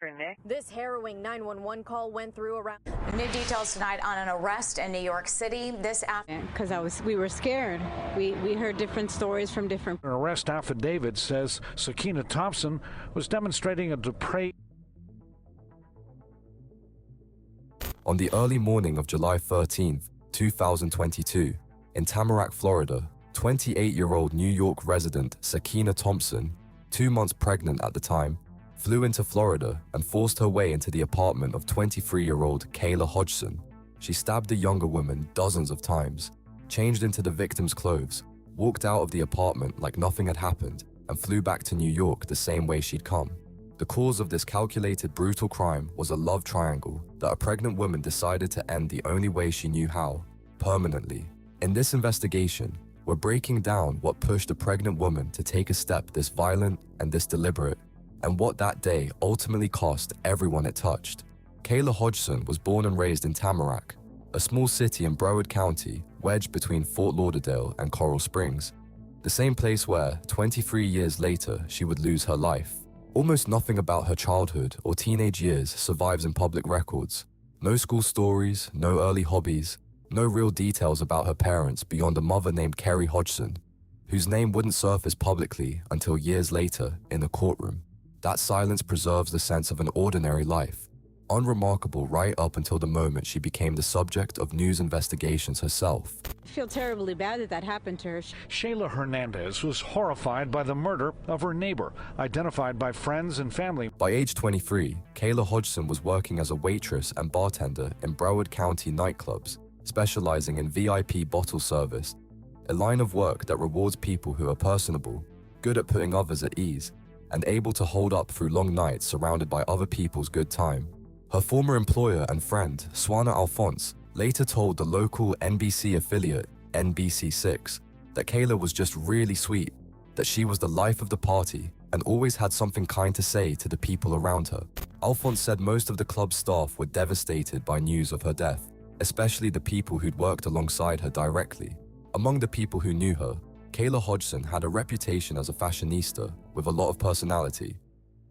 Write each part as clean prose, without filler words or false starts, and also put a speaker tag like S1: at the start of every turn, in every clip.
S1: Nick.
S2: This harrowing 911 call went through around.
S3: New details tonight on an arrest in New York City. This afternoon.
S4: Because we were scared. We heard different stories from different.
S5: An arrest affidavit says Sakiyna Thompson was demonstrating a depraved.
S6: On the early morning of July 13th, 2022, in Tamarac, Florida, 28-year-old New York resident Sakiyna Thompson, 2 months pregnant at the time, flew into Florida and forced her way into the apartment of 23-year-old Kayla Hodgson. She stabbed the younger woman dozens of times, changed into the victim's clothes, walked out of the apartment like nothing had happened, and flew back to New York the same way she'd come. The cause of this calculated, brutal crime was a love triangle that a pregnant woman decided to end the only way she knew how, permanently. In this investigation, we're breaking down what pushed a pregnant woman to take a step this violent and this deliberate, and what that day ultimately cost everyone it touched. Kayla Hodgson was born and raised in Tamarac, a small city in Broward County, wedged between Fort Lauderdale and Coral Springs, the same place where, 23 years later, she would lose her life. Almost nothing about her childhood or teenage years survives in public records. No school stories, no early hobbies, no real details about her parents beyond a mother named Kayla Hodgson, whose name wouldn't surface publicly until years later in a courtroom. That silence preserves the sense of an ordinary life, unremarkable right up until the moment she became the subject of news investigations herself.
S4: I feel terribly bad that happened to her.
S5: Shayla Hernandez was horrified by the murder of her neighbor, identified by friends and family.
S6: By age 23, Kayla Hodgson was working as a waitress and bartender in Broward County nightclubs, specializing in VIP bottle service, a line of work that rewards people who are personable, good at putting others at ease, and able to hold up through long nights surrounded by other people's good time. Her former employer and friend, Swana Alphonse, later told the local NBC affiliate, NBC6, that Kayla was just really sweet, that she was the life of the party and always had something kind to say to the people around her. Alphonse said most of the club's staff were devastated by news of her death, especially the people who'd worked alongside her directly. Among the people who knew her, Kayla Hodgson had a reputation as a fashionista with a lot of personality.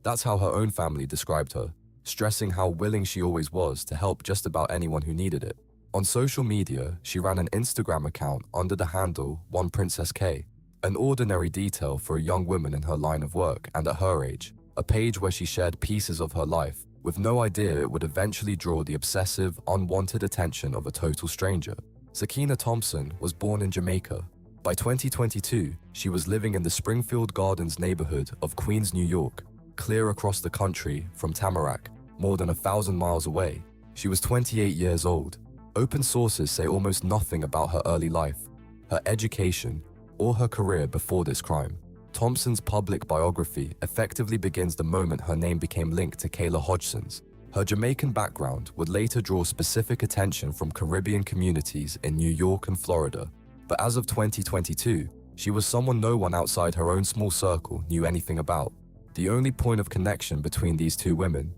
S6: That's how her own family described her, stressing how willing she always was to help just about anyone who needed it. On social media, she ran an Instagram account under the handle One Princess K, an ordinary detail for a young woman in her line of work and at her age, a page where she shared pieces of her life, with no idea it would eventually draw the obsessive, unwanted attention of a total stranger. Sakiyna Thompson was born in Jamaica. By 2022, she was living in the Springfield Gardens neighborhood of Queens, New York, clear across the country from Tamarac, more than 1,000 miles away. She was 28 years old. Open sources say almost nothing about her early life, her education, or her career before this crime. Thompson's public biography effectively begins the moment her name became linked to Kayla Hodgson's. Her Jamaican background would later draw specific attention from Caribbean communities in New York and Florida. But as of 2022, she was someone no one outside her own small circle knew anything about. The only point of connection between these two women,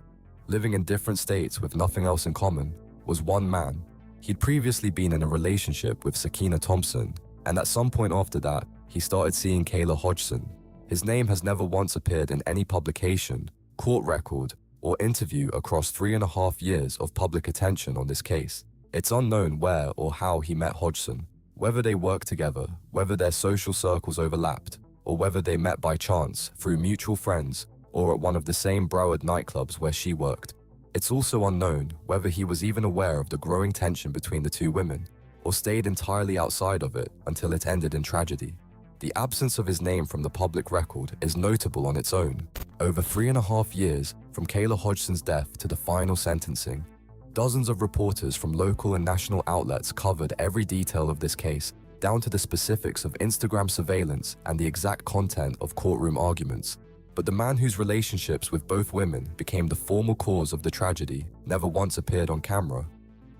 S6: living in different states with nothing else in common, was one man. He'd previously been in a relationship with Sakiyna Thompson, and at some point after that, he started seeing Kayla Hodgson. His name has never once appeared in any publication, court record, or interview across 3.5 years of public attention on this case. It's unknown where or how he met Hodgson, whether they worked together, whether their social circles overlapped, or whether they met by chance through mutual friends or at one of the same Broward nightclubs where she worked. It's also unknown whether he was even aware of the growing tension between the two women, or stayed entirely outside of it until it ended in tragedy. The absence of his name from the public record is notable on its own. Over 3.5 years from Kayla Hodgson's death to the final sentencing, dozens of reporters from local and national outlets covered every detail of this case, down to the specifics of Instagram surveillance and the exact content of courtroom arguments. But the man whose relationships with both women became the formal cause of the tragedy never once appeared on camera,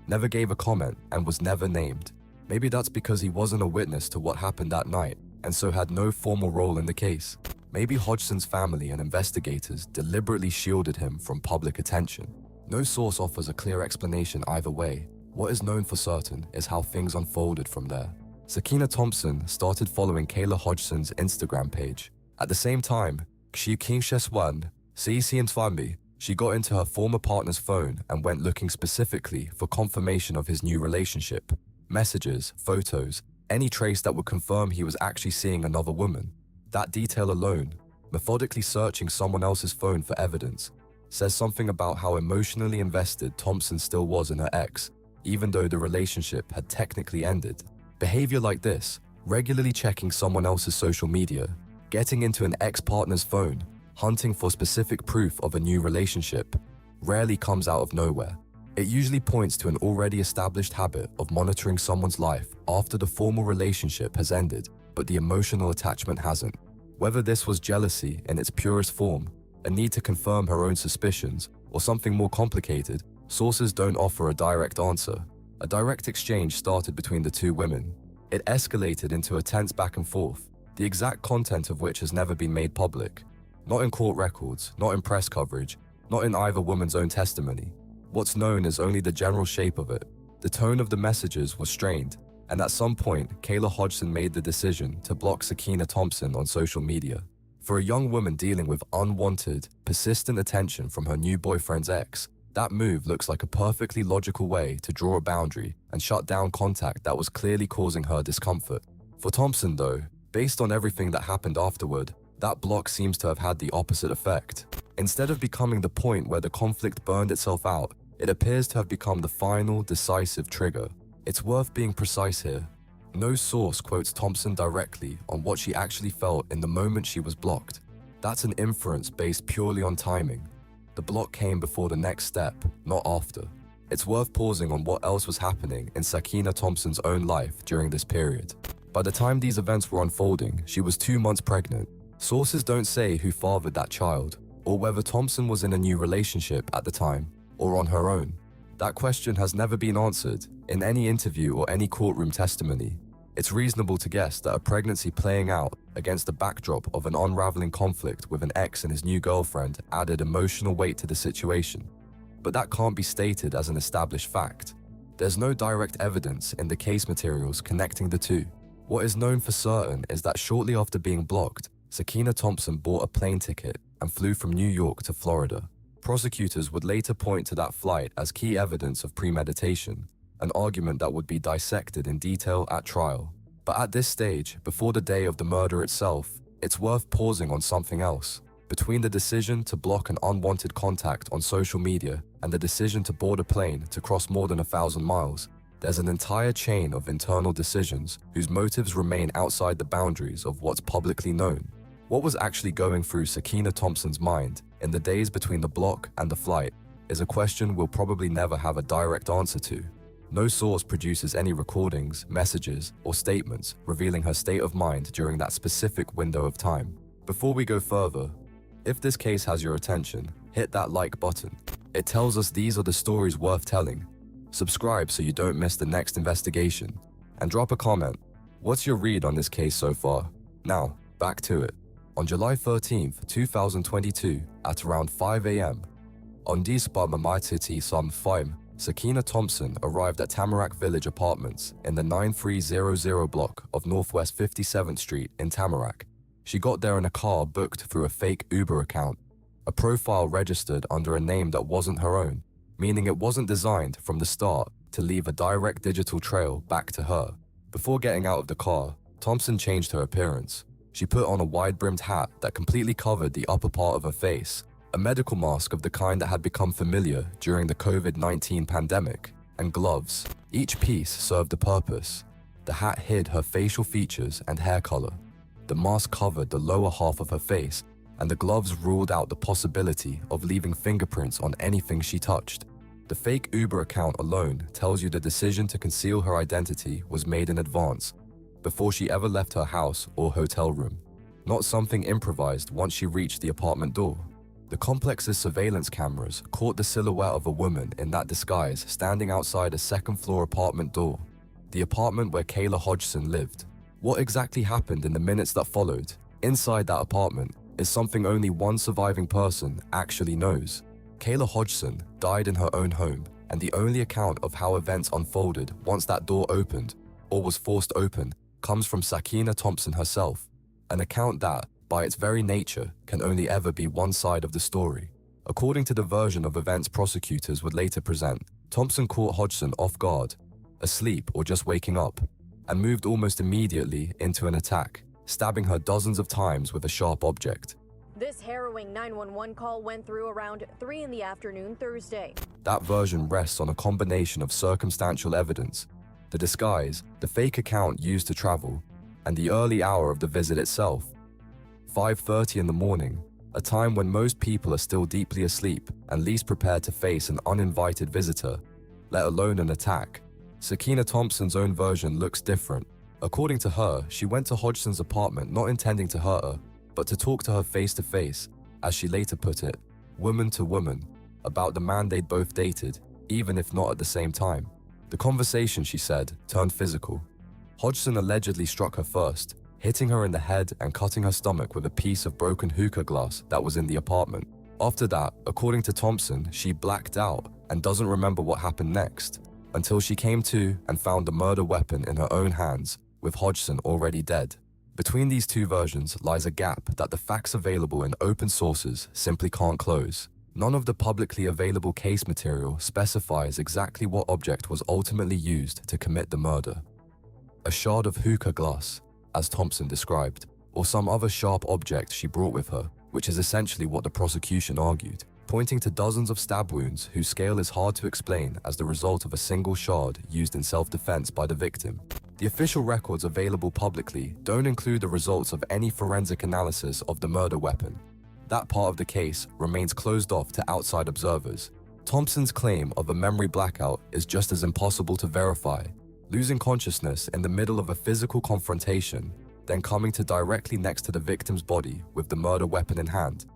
S6: never gave a comment, and was never named. Maybe that's because he wasn't a witness to what happened that night, and so had no formal role in the case. Maybe Hodgson's family and investigators deliberately shielded him from public attention. No source offers a clear explanation either way. What is known for certain is how things unfolded from there. Sakiyna Thompson started following Kayla Hodgson's Instagram page. At the same time, Kshikinsheswan, Sisi Ntwambi, She got into her former partner's phone and went looking specifically for confirmation of his new relationship. Messages, photos, any trace that would confirm he was actually seeing another woman. That detail alone, methodically searching someone else's phone for evidence, says something about how emotionally invested Thompson still was in her ex, even though the relationship had technically ended. Behavior like this, regularly checking someone else's social media, getting into an ex-partner's phone, hunting for specific proof of a new relationship, rarely comes out of nowhere. It usually points to an already established habit of monitoring someone's life after the formal relationship has ended, but the emotional attachment hasn't. Whether this was jealousy in its purest form, a need to confirm her own suspicions, or something more complicated, sources don't offer a direct answer. A direct exchange started between the two women. It escalated into a tense back and forth, the exact content of which has never been made public. Not in court records, not in press coverage, not in either woman's own testimony. What's known is only the general shape of it. The tone of the messages was strained, and at some point, Kayla Hodgson made the decision to block Sakiyna Thompson on social media. For a young woman dealing with unwanted, persistent attention from her new boyfriend's ex, that move looks like a perfectly logical way to draw a boundary and shut down contact that was clearly causing her discomfort. For Thompson, though, based on everything that happened afterward, that block seems to have had the opposite effect. Instead of becoming the point where the conflict burned itself out, it appears to have become the final, decisive trigger. It's worth being precise here. No source quotes Thompson directly on what she actually felt in the moment she was blocked. That's an inference based purely on timing. The block came before the next step, not after. It's worth pausing on what else was happening in Sakiyna Thompson's own life during this period. By the time these events were unfolding, she was 2 months pregnant. Sources don't say who fathered that child, or whether Thompson was in a new relationship at the time, or on her own. That question has never been answered in any interview or any courtroom testimony. It's reasonable to guess that a pregnancy playing out against the backdrop of an unraveling conflict with an ex and his new girlfriend added emotional weight to the situation. But that can't be stated as an established fact. There's no direct evidence in the case materials connecting the two. What is known for certain is that shortly after being blocked, Sakiyna Thompson bought a plane ticket and flew from New York to Florida. Prosecutors would later point to that flight as key evidence of premeditation, an argument that would be dissected in detail at trial. But at this stage, before the day of the murder itself, it's worth pausing on something else. Between the decision to block an unwanted contact on social media and the decision to board a plane to cross more than 1,000 miles, there's an entire chain of internal decisions whose motives remain outside the boundaries of what's publicly known. What was actually going through Sakiyna Thompson's mind in the days between the block and the flight is a question we'll probably never have a direct answer to. No source produces any recordings, messages, or statements revealing her state of mind during that specific window of time. Before we go further, if this case has your attention, hit that like button. It tells us these are the stories worth telling. Subscribe so you don't miss the next investigation. And drop a comment. What's your read on this case so far? Now, back to it. On July 13th, 2022, at around 5 a.m., on Dispa Mamatiti Sam Faim, Sakiyna Thompson arrived at Tamarac Village Apartments in the 9300 block of Northwest 57th Street in Tamarac. She got there in a car booked through a fake Uber account, a profile registered under a name that wasn't her own, meaning it wasn't designed from the start to leave a direct digital trail back to her. Before getting out of the car, Thompson changed her appearance. She put on a wide-brimmed hat that completely covered the upper part of her face, a medical mask of the kind that had become familiar during the COVID-19 pandemic, and gloves. Each piece served a purpose. The hat hid her facial features and hair color. The mask covered the lower half of her face, and the gloves ruled out the possibility of leaving fingerprints on anything she touched. The fake Uber account alone tells you the decision to conceal her identity was made in advance, before she ever left her house or hotel room, not something improvised once she reached the apartment door. The complex's surveillance cameras caught the silhouette of a woman in that disguise standing outside a second-floor apartment door, the apartment where Kayla Hodgson lived. What exactly happened in the minutes that followed, inside that apartment, is something only one surviving person actually knows. Kayla Hodgson died in her own home, and the only account of how events unfolded once that door opened, or was forced open, comes from Sakiyna Thompson herself, an account that, by its very nature, can only ever be one side of the story. According to the version of events prosecutors would later present, Thompson caught Hodgson off guard, asleep or just waking up, and moved almost immediately into an attack, stabbing her dozens of times with a sharp object.
S2: This harrowing 911 call went through around 3 in the afternoon Thursday.
S6: That version rests on a combination of circumstantial evidence, the disguise, the fake account used to travel, and the early hour of the visit itself. 5:30 in the morning, a time when most people are still deeply asleep and least prepared to face an uninvited visitor, let alone an attack. Sakiyna Thompson's own version looks different. According to her, she went to Hodgson's apartment not intending to hurt her, but to talk to her face to face, as she later put it, woman to woman, about the man they'd both dated, even if not at the same time. The conversation, she said, turned physical. Hodgson allegedly struck her first, hitting her in the head and cutting her stomach with a piece of broken hookah glass that was in the apartment. After that, according to Thompson, she blacked out and doesn't remember what happened next, until she came to and found the murder weapon in her own hands, with Hodgson already dead. Between these two versions lies a gap that the facts available in open sources simply can't close. None of the publicly available case material specifies exactly what object was ultimately used to commit the murder. A shard of hookah glass, as Thompson described, or some other sharp object she brought with her, which is essentially what the prosecution argued, pointing to dozens of stab wounds whose scale is hard to explain as the result of a single shard used in self-defense by the victim. The official records available publicly don't include the results of any forensic analysis of the murder weapon. That part of the case remains closed off to outside observers. Thompson's claim of a memory blackout is just as impossible to verify, losing consciousness in the middle of a physical confrontation, then coming to directly next to the victim's body with the murder weapon in hand.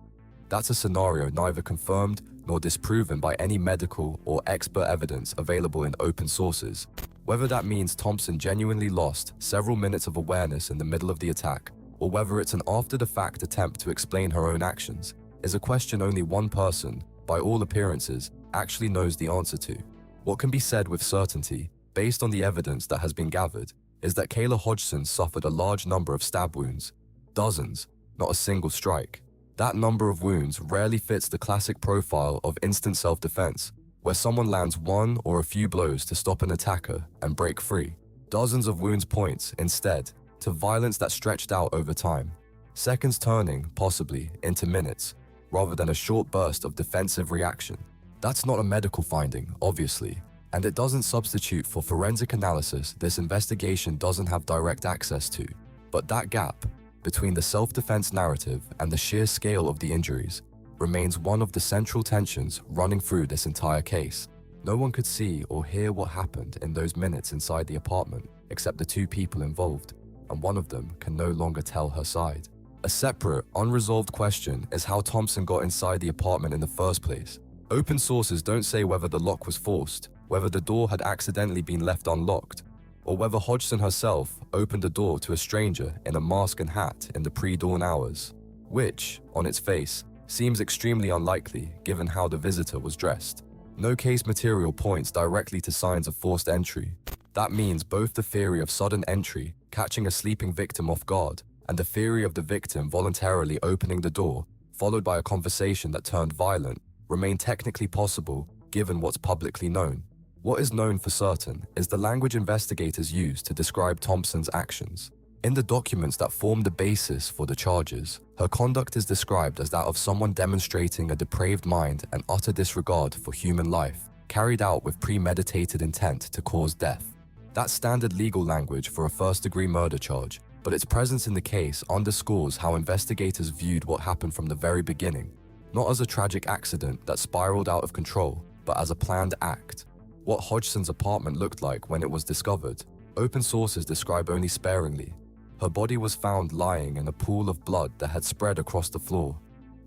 S6: That's a scenario neither confirmed nor disproven by any medical or expert evidence available in open sources. Whether that means Thompson genuinely lost several minutes of awareness in the middle of the attack, or whether it's an after-the-fact attempt to explain her own actions, is a question only one person, by all appearances, actually knows the answer to. What can be said with certainty, based on the evidence that has been gathered, is that Kayla Hodgson suffered a large number of stab wounds. Dozens, not a single strike. That number of wounds rarely fits the classic profile of instant self-defense, where someone lands one or a few blows to stop an attacker and break free. Dozens of wounds points, instead, to violence that stretched out over time, seconds turning, possibly, into minutes, rather than a short burst of defensive reaction. That's not a medical finding, obviously, and it doesn't substitute for forensic analysis this investigation doesn't have direct access to. But that gap between the self-defense narrative and the sheer scale of the injuries remains one of the central tensions running through this entire case. No one could see or hear what happened in those minutes inside the apartment except the two people involved, and one of them can no longer tell her side. A separate, unresolved question is how Thompson got inside the apartment in the first place. Open sources don't say whether the lock was forced, whether the door had accidentally been left unlocked, or whether Hodgson herself opened the door to a stranger in a mask and hat in the pre-dawn hours, which, on its face, seems extremely unlikely given how the visitor was dressed. No case material points directly to signs of forced entry. That means both the theory of sudden entry, catching a sleeping victim off guard, and the theory of the victim voluntarily opening the door, followed by a conversation that turned violent, remain technically possible given what's publicly known. What is known for certain is the language investigators used to describe Thompson's actions. In the documents that form the basis for the charges, her conduct is described as that of someone demonstrating a depraved mind and utter disregard for human life, carried out with premeditated intent to cause death. That's standard legal language for a first-degree murder charge, but its presence in the case underscores how investigators viewed what happened from the very beginning, not as a tragic accident that spiraled out of control, but as a planned act. What Hodgson's apartment looked like when it was discovered, open sources describe only sparingly. Her body was found lying in a pool of blood that had spread across the floor,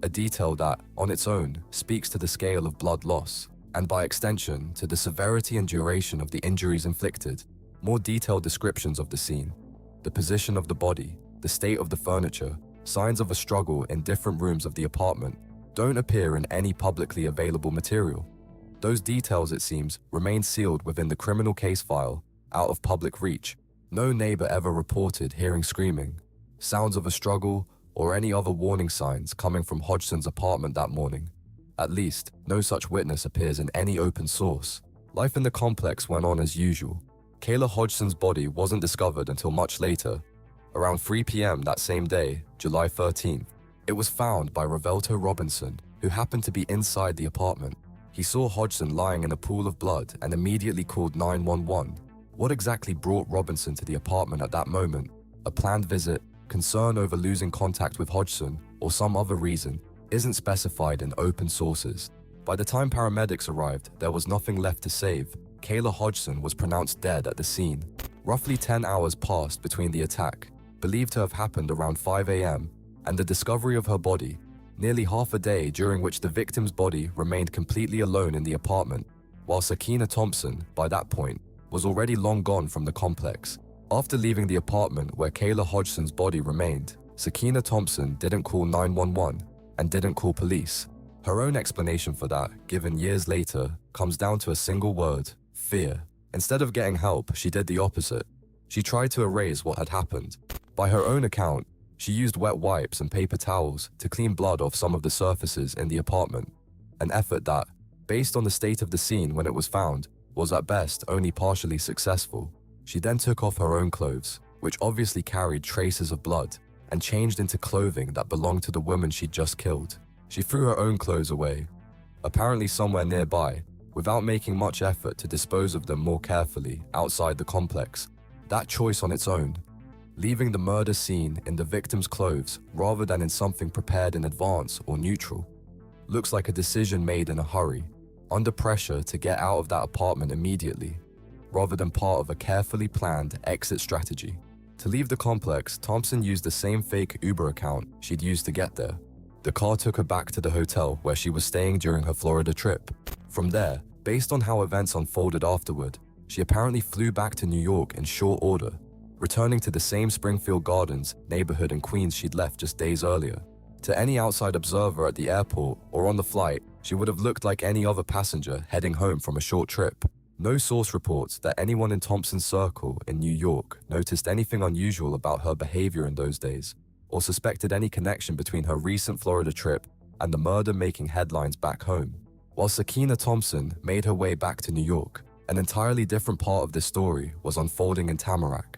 S6: a detail that, on its own, speaks to the scale of blood loss, and by extension, to the severity and duration of the injuries inflicted. More detailed descriptions of the scene, the position of the body, the state of the furniture, signs of a struggle in different rooms of the apartment, don't appear in any publicly available material. Those details, it seems, remain sealed within the criminal case file, out of public reach. No neighbor ever reported hearing screaming, sounds of a struggle, or any other warning signs coming from Hodgson's apartment that morning. At least, no such witness appears in any open source. Life in the complex went on as usual. Kayla Hodgson's body wasn't discovered until much later. Around 3 p.m. that same day, July 13th, it was found by Revelto Robinson, who happened to be inside the apartment. He saw Hodgson lying in a pool of blood and immediately called 911. What exactly brought Robinson to the apartment at that moment? A planned visit, concern over losing contact with Hodgson, or some other reason, isn't specified in open sources. By the time paramedics arrived, there was nothing left to save. Kayla Hodgson was pronounced dead at the scene. Roughly 10 hours passed between the attack, believed to have happened around 5 a.m., and the discovery of her body, nearly half a day during which the victim's body remained completely alone in the apartment, while Sakiyna Thompson, by that point, was already long gone from the complex. After leaving the apartment where Kayla Hodgson's body remained, Sakiyna Thompson didn't call 911 and didn't call police. Her own explanation for that, given years later, comes down to a single word: fear. Instead of getting help, she did the opposite. She tried to erase what had happened. By her own account, she used wet wipes and paper towels to clean blood off some of the surfaces in the apartment, an effort that, based on the state of the scene when it was found, was at best only partially successful. She then took off her own clothes, which obviously carried traces of blood, and changed into clothing that belonged to the woman she'd just killed. She threw her own clothes away, apparently somewhere nearby, without making much effort to dispose of them more carefully outside the complex. That choice on its own, leaving the murder scene in the victim's clothes rather than in something prepared in advance or neutral, looks like a decision made in a hurry, under pressure to get out of that apartment immediately, rather than part of a carefully planned exit strategy. To leave the complex, Thompson used the same fake Uber account she'd used to get there. The car took her back to the hotel where she was staying during her Florida trip. From there, based on how events unfolded afterward, she apparently flew back to New York in short order, returning to the same Springfield Gardens neighborhood in Queens she'd left just days earlier. To any outside observer at the airport or on the flight, she would have looked like any other passenger heading home from a short trip. No source reports that anyone in Thompson's circle in New York noticed anything unusual about her behavior in those days, or suspected any connection between her recent Florida trip and the murder making headlines back home. While Sakiyna Thompson made her way back to New York, an entirely different part of this story was unfolding in Tamarac.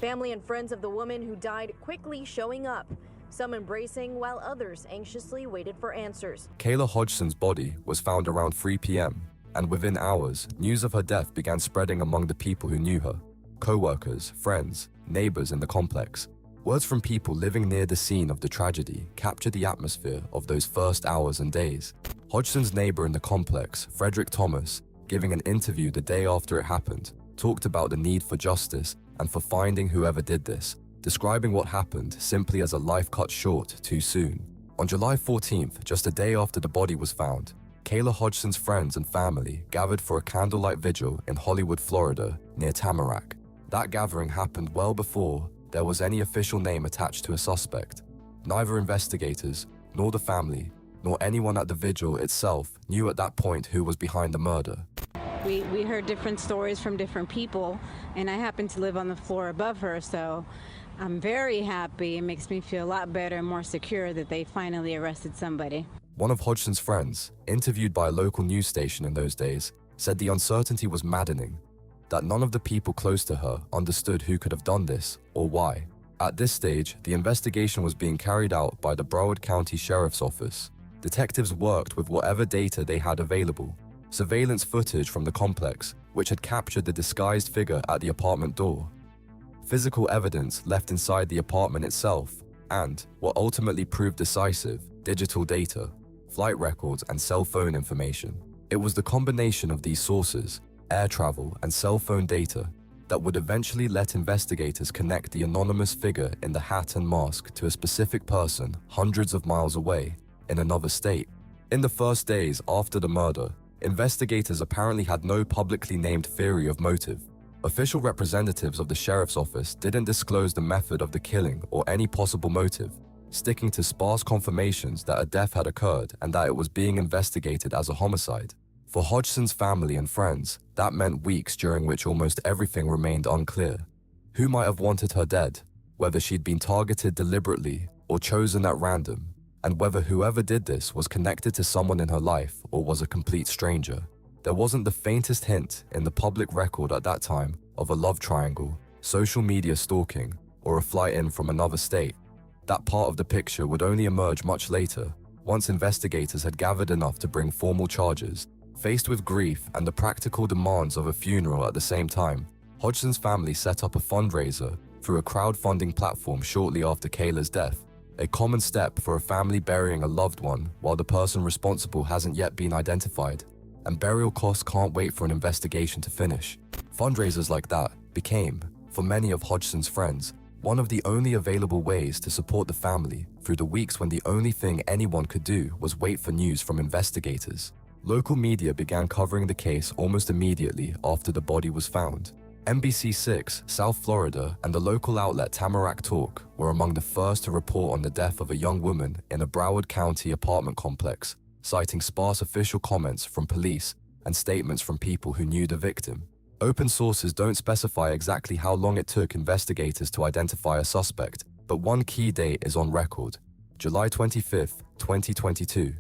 S2: Family and friends of the woman who died quickly showing up, some embracing while others anxiously waited for answers.
S6: Kayla Hodgson's body was found around 3 p.m., and within hours, news of her death began spreading among the people who knew her: co-workers, friends, neighbors in the complex. Words from people living near the scene of the tragedy captured the atmosphere of those first hours and days. Hodgson's neighbor in the complex, Frederick Thomas, giving an interview the day after it happened, talked about the need for justice and for finding whoever did this, describing what happened simply as a life cut short too soon. On July 14th, just a day after the body was found, Kayla Hodgson's friends and family gathered for a candlelight vigil in Hollywood, Florida, near Tamarac. That gathering happened well before there was any official name attached to a suspect. Neither investigators, nor the family, nor anyone at the vigil itself knew at that point who was behind the murder.
S4: We heard different stories from different people, and I happen to live on the floor above her, so I'm very happy. It makes me feel a lot better and more secure that they finally arrested somebody.
S6: One of Hodgson's friends, interviewed by a local news station in those days, said the uncertainty was maddening, that none of the people close to her understood who could have done this or why. At this stage, the investigation was being carried out by the Broward County Sheriff's Office. Detectives worked with whatever data they had available. Surveillance footage from the complex, which had captured the disguised figure at the apartment door. Physical evidence left inside the apartment itself, and, what ultimately proved decisive, digital data, flight records, and cell phone information. It was the combination of these sources, air travel and cell phone data, that would eventually let investigators connect the anonymous figure in the hat and mask to a specific person hundreds of miles away in another state. In the first days after the murder, investigators apparently had no publicly named theory of motive. Official representatives of the sheriff's office didn't disclose the method of the killing or any possible motive, sticking to sparse confirmations that a death had occurred and that it was being investigated as a homicide. For Hodgson's family and friends, that meant weeks during which almost everything remained unclear. Who might have wanted her dead, whether she'd been targeted deliberately or chosen at random, and whether whoever did this was connected to someone in her life or was a complete stranger. There wasn't the faintest hint in the public record at that time of a love triangle, social media stalking, or a flight in from another state. That part of the picture would only emerge much later, once investigators had gathered enough to bring formal charges. Faced with grief and the practical demands of a funeral at the same time, Hodgson's family set up a fundraiser through a crowdfunding platform shortly after Kayla's death, a common step for a family burying a loved one while the person responsible hasn't yet been identified, and burial costs can't wait for an investigation to finish. Fundraisers like that became, for many of Hodgson's friends, one of the only available ways to support the family through the weeks when the only thing anyone could do was wait for news from investigators. Local media began covering the case almost immediately after the body was found. NBC6, South Florida, and the local outlet Tamarac Talk were among the first to report on the death of a young woman in a Broward County apartment complex, citing sparse official comments from police and statements from people who knew the victim. Open sources don't specify exactly how long it took investigators to identify a suspect, but one key date is on record: July 25, 2022.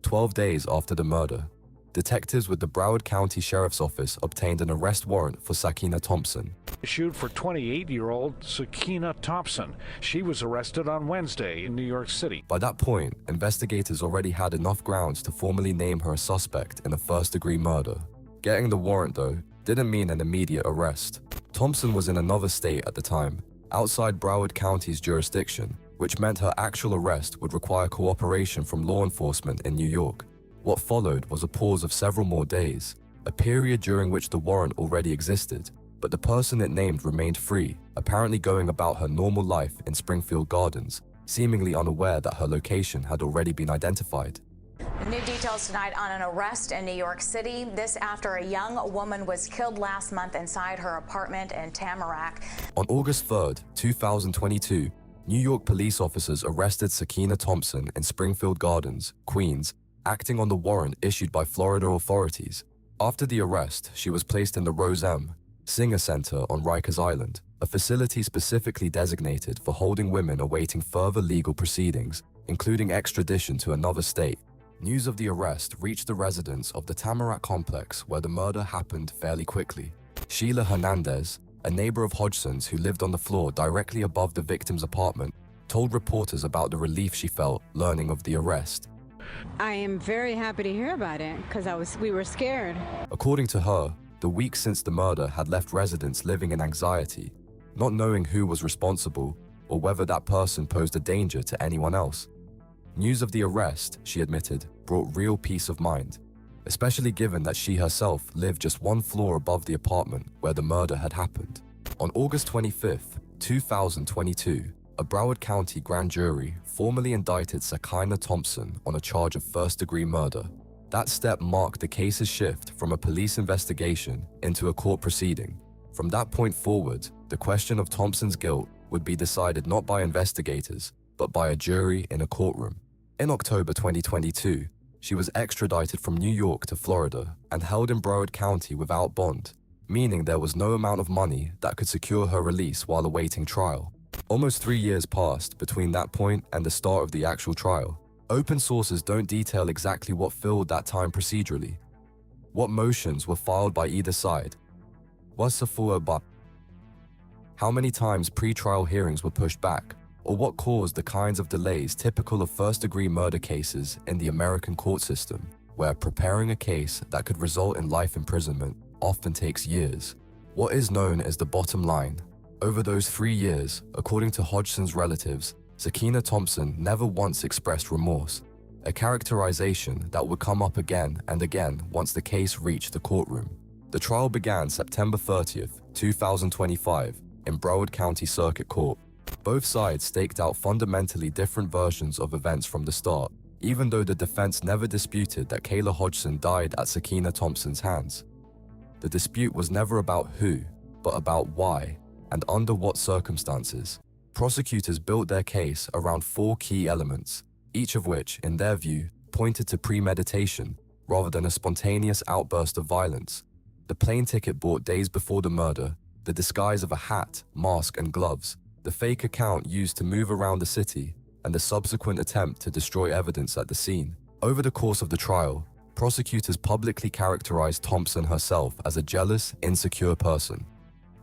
S6: 12 days after the murder, detectives with the Broward County Sheriff's Office obtained an arrest warrant for Sakiyna Thompson.
S5: Issued for 28-year-old Sakiyna Thompson. She was arrested on Wednesday in New York City.
S6: By that point, investigators already had enough grounds to formally name her a suspect in a first-degree murder. Getting the warrant, though, didn't mean an immediate arrest. Thompson was in another state at the time, outside Broward County's jurisdiction, which meant her actual arrest would require cooperation from law enforcement in New York. What followed was a pause of several more days, a period during which the warrant already existed, but the person it named remained free, apparently going about her normal life in Springfield Gardens, seemingly unaware that her location had already been identified.
S3: New details tonight on an arrest in New York City. This after a young woman was killed last month inside her apartment in Tamarac.
S6: On August 3rd, 2022, New York police officers arrested Sakiyna Thompson in Springfield Gardens, Queens, acting on the warrant issued by Florida authorities. After the arrest, she was placed in the Rose M. Singer Center on Rikers Island, a facility specifically designated for holding women awaiting further legal proceedings, including extradition to another state. News of the arrest reached the residents of the Tamarac complex where the murder happened fairly quickly. Sheila Hernandez, a neighbor of Hodgson's who lived on the floor directly above the victim's apartment, told reporters about the relief she felt learning of the arrest.
S4: I am very happy to hear about it because we were scared.
S6: According to her, the week since the murder had left residents living in anxiety, not knowing who was responsible or whether that person posed a danger to anyone else. News of the arrest, she admitted, brought real peace of mind, especially given that she herself lived just one floor above the apartment where the murder had happened. On August 25, 2022, a Broward County grand jury formally indicted Sakiyna Thompson on a charge of first-degree murder. That step marked the case's shift from a police investigation into a court proceeding. From that point forward, the question of Thompson's guilt would be decided not by investigators, but by a jury in a courtroom. In October 2022, she was extradited from New York to Florida and held in Broward County without bond, meaning there was no amount of money that could secure her release while awaiting trial. Almost 3 years passed between that point and the start of the actual trial. Open sources don't detail exactly what filled that time procedurally, what motions were filed by either side, how many times pre-trial hearings were pushed back, or what caused the kinds of delays typical of first-degree murder cases in the American court system, where preparing a case that could result in life imprisonment often takes years. What is known as the bottom line. Over those 3 years, according to Hodgson's relatives, Sakiyna Thompson never once expressed remorse, a characterization that would come up again and again once the case reached the courtroom. The trial began September 30th, 2025, in Broward County Circuit Court. Both sides staked out fundamentally different versions of events from the start, even though the defense never disputed that Kayla Hodgson died at Sakiyna Thompson's hands. The dispute was never about who, but about why, and under what circumstances. Prosecutors built their case around 4 key elements, each of which, in their view, pointed to premeditation rather than a spontaneous outburst of violence. The plane ticket bought days before the murder, the disguise of a hat, mask, and gloves, the fake account used to move around the city, and the subsequent attempt to destroy evidence at the scene. Over the course of the trial, prosecutors publicly characterized Thompson herself as a jealous, insecure person.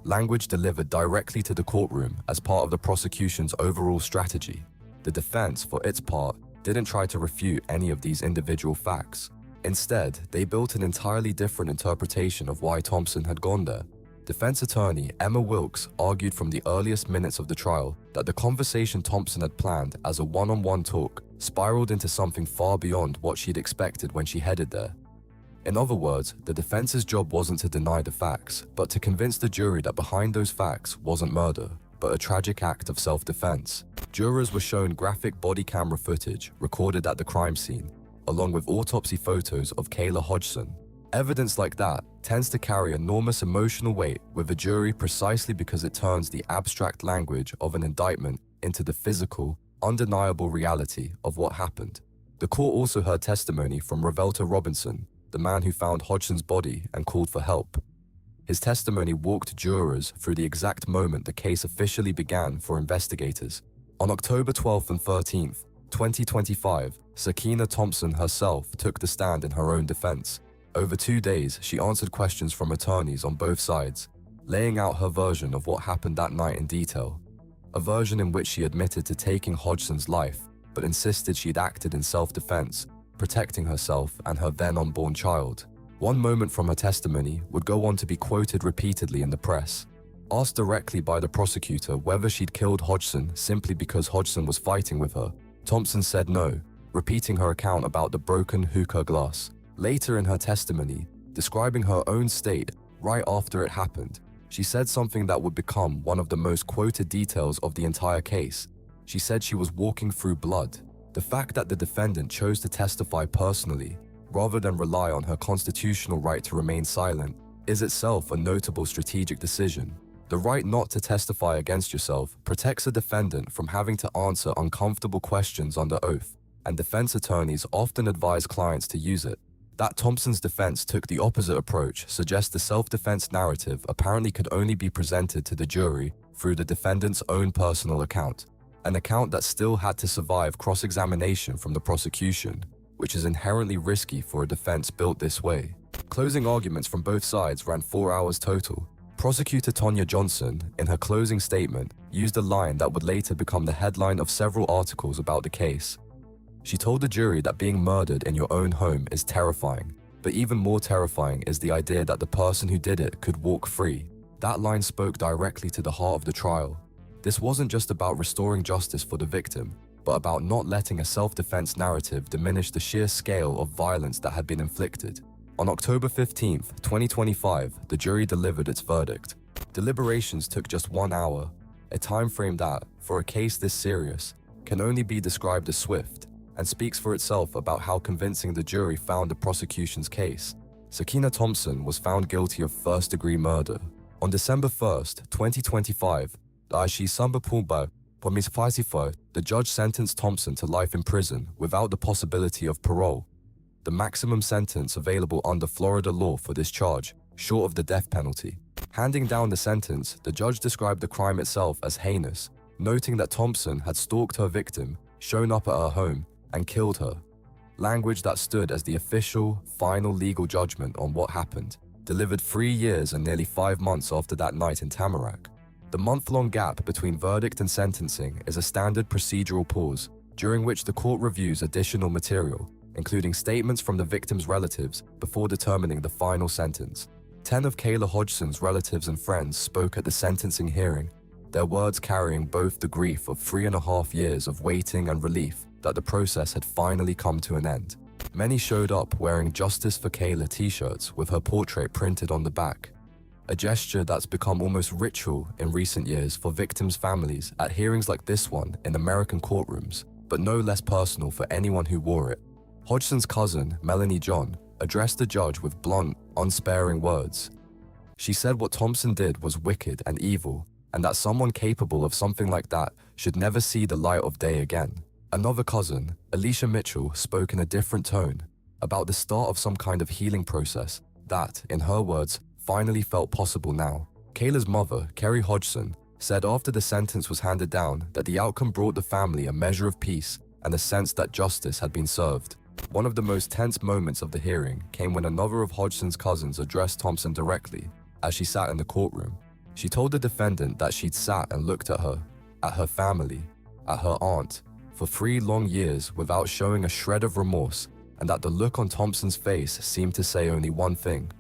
S6: Language delivered directly to the courtroom as part of the prosecution's overall strategy. The defense, for its part, didn't try to refute any of these individual facts. Instead, they built an entirely different interpretation of why Thompson had gone there. Defense attorney Emma Wilkes argued from the earliest minutes of the trial that the conversation Thompson had planned as a one-on-one talk spiraled into something far beyond what she'd expected when she headed there. In other words, the defense's job wasn't to deny the facts, but to convince the jury that behind those facts wasn't murder, but a tragic act of self-defense. Jurors were shown graphic body camera footage recorded at the crime scene, along with autopsy photos of Kayla Hodgson. Evidence like that tends to carry enormous emotional weight with a jury precisely because it turns the abstract language of an indictment into the physical, undeniable reality of what happened. The court also heard testimony from Revelta Robinson, the man who found Hodgson's body and called for help. His testimony walked jurors through the exact moment the case officially began for investigators. On October 12th and 13th, 2025, Sakiyna Thompson herself took the stand in her own defense. Over 2 days, she answered questions from attorneys on both sides, laying out her version of what happened that night in detail. A version in which she admitted to taking Hodgson's life, but insisted she'd acted in self-defense, protecting herself and her then-unborn child. One moment from her testimony would go on to be quoted repeatedly in the press. Asked directly by the prosecutor whether she'd killed Hodgson simply because Hodgson was fighting with her, Thompson said no, repeating her account about the broken hookah glass. Later in her testimony, describing her own state right after it happened, she said something that would become one of the most quoted details of the entire case. She said she was walking through blood. The fact that the defendant chose to testify personally, rather than rely on her constitutional right to remain silent, is itself a notable strategic decision. The right not to testify against yourself protects a defendant from having to answer uncomfortable questions under oath, and defense attorneys often advise clients to use it. That Thompson's defense took the opposite approach suggests the self-defense narrative apparently could only be presented to the jury through the defendant's own personal account, an account that still had to survive cross-examination from the prosecution, which is inherently risky for a defense built this way. Closing arguments from both sides ran 4 hours total. Prosecutor Tonya Johnson, in her closing statement, used a line that would later become the headline of several articles about the case. She told the jury that being murdered in your own home is terrifying, but even more terrifying is the idea that the person who did it could walk free. That line spoke directly to the heart of the trial. This wasn't just about restoring justice for the victim, but about not letting a self-defense narrative diminish the sheer scale of violence that had been inflicted. On October 15th, 2025, the jury delivered its verdict. Deliberations took just 1 hour, a time frame that, for a case this serious, can only be described as swift, and speaks for itself about how convincing the jury found the prosecution's case. Sakiyna Thompson was found guilty of first-degree murder. On December 1st, 2025, the judge sentenced Thompson to life in prison without the possibility of parole, the maximum sentence available under Florida law for this charge, short of the death penalty. Handing down the sentence, the judge described the crime itself as heinous, noting that Thompson had stalked her victim, shown up at her home, and killed her. Language that stood as the official, final legal judgment on what happened, delivered 3 years and nearly 5 months after that night in Tamarac. The month-long gap between verdict and sentencing is a standard procedural pause, during which the court reviews additional material, including statements from the victim's relatives, before determining the final sentence. 10 of Kayla Hodgson's relatives and friends spoke at the sentencing hearing, their words carrying both the grief of 3.5 years of waiting and relief that the process had finally come to an end. Many showed up wearing Justice for Kayla t-shirts with her portrait printed on the back, a gesture that's become almost ritual in recent years for victims' families at hearings like this one in American courtrooms, but no less personal for anyone who wore it. Hodgson's cousin, Melanie John, addressed the judge with blunt, unsparing words. She said what Thompson did was wicked and evil, and that someone capable of something like that should never see the light of day again. Another cousin, Alicia Mitchell, spoke in a different tone about the start of some kind of healing process that, in her words, finally felt possible now. Kayla's mother, Kerry Hodgson, said after the sentence was handed down that the outcome brought the family a measure of peace and a sense that justice had been served. One of the most tense moments of the hearing came when another of Hodgson's cousins addressed Thompson directly as she sat in the courtroom. She told the defendant that she'd sat and looked at her family, at her aunt, for 3 long years without showing a shred of remorse, and that the look on Thompson's face seemed to say only one thing: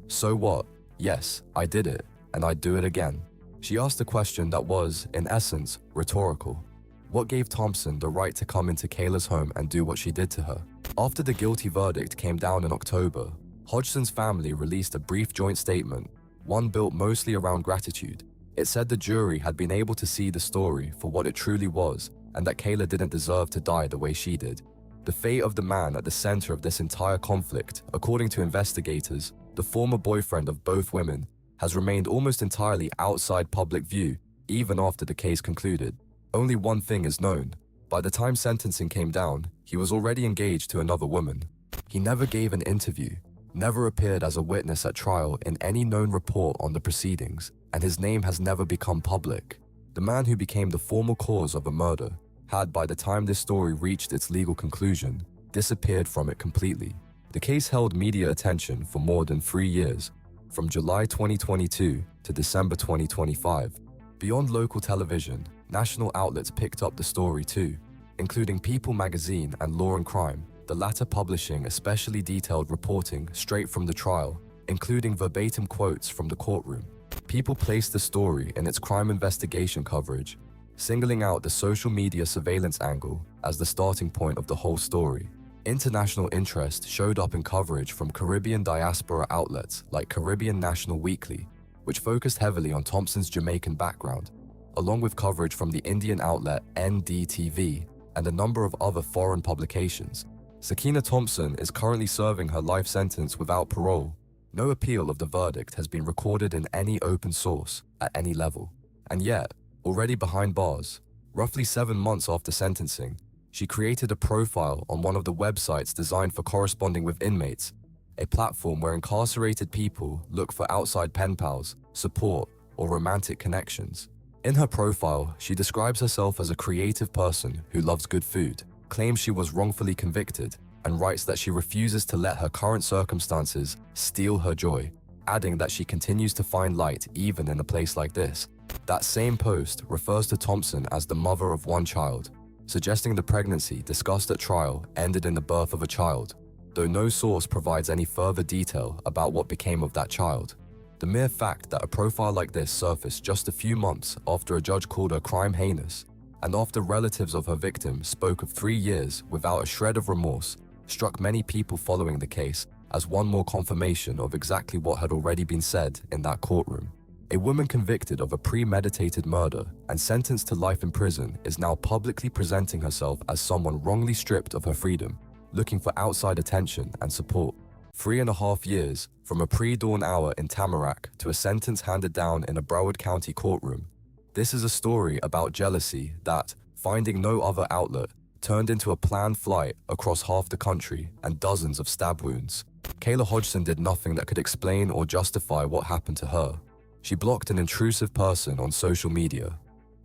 S6: "So what? Yes, I did it, and I'd do it again." She asked a question that was, in essence, rhetorical. What gave Thompson the right to come into Kayla's home and do what she did to her? After the guilty verdict came down in October, Hodgson's family released a brief joint statement, one built mostly around gratitude. It said the jury had been able to see the story for what it truly was, and that Kayla didn't deserve to die the way she did. The fate of the man at the center of this entire conflict, according to investigators, the former boyfriend of both women, has remained almost entirely outside public view, even after the case concluded. Only one thing is known. By the time sentencing came down, he was already engaged to another woman. He never gave an interview, never appeared as a witness at trial in any known report on the proceedings, and his name has never become public. The man who became the formal cause of the murder had, by the time this story reached its legal conclusion, disappeared from it completely. The case held media attention for more than 3 years, from July 2022 to December 2025. Beyond local television, national outlets picked up the story too, including People magazine and Law and Crime, the latter publishing especially detailed reporting straight from the trial, including verbatim quotes from the courtroom. People placed the story in its crime investigation coverage, singling out the social media surveillance angle as the starting point of the whole story. International interest showed up in coverage from Caribbean diaspora outlets like Caribbean National Weekly, which focused heavily on Thompson's Jamaican background, along with coverage from the Indian outlet NDTV and a number of other foreign publications. Sakiyna Thompson is currently serving her life sentence without parole. No appeal of the verdict has been recorded in any open source at any level. And yet, already behind bars, roughly 7 months after sentencing, she created a profile on one of the websites designed for corresponding with inmates, a platform where incarcerated people look for outside pen pals, support, or romantic connections. In her profile, she describes herself as a creative person who loves good food, claims she was wrongfully convicted, and writes that she refuses to let her current circumstances steal her joy, adding that she continues to find light even in a place like this. That same post refers to Thompson as the mother of one child, suggesting the pregnancy discussed at trial ended in the birth of a child, though no source provides any further detail about what became of that child. The mere fact that a profile like this surfaced just a few months after a judge called her crime heinous, and after relatives of her victim spoke of 3 years without a shred of remorse, struck many people following the case as one more confirmation of exactly what had already been said in that courtroom. A woman convicted of a premeditated murder and sentenced to life in prison is now publicly presenting herself as someone wrongly stripped of her freedom, looking for outside attention and support. 3.5 years, from a pre-dawn hour in Tamarac to a sentence handed down in a Broward County courtroom. This is a story about jealousy that, finding no other outlet, turned into a planned flight across half the country and dozens of stab wounds. Kayla Hodgson did nothing that could explain or justify what happened to her. She blocked an intrusive person on social media,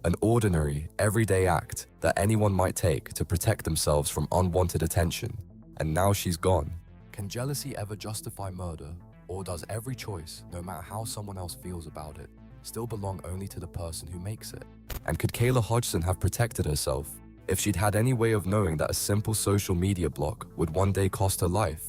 S6: an ordinary, everyday act that anyone might take to protect themselves from unwanted attention, and now she's gone. Can jealousy ever justify murder, or does every choice, no matter how someone else feels about it, still belong only to the person who makes it? And could Kayla Hodgson have protected herself if she'd had any way of knowing that a simple social media block would one day cost her life?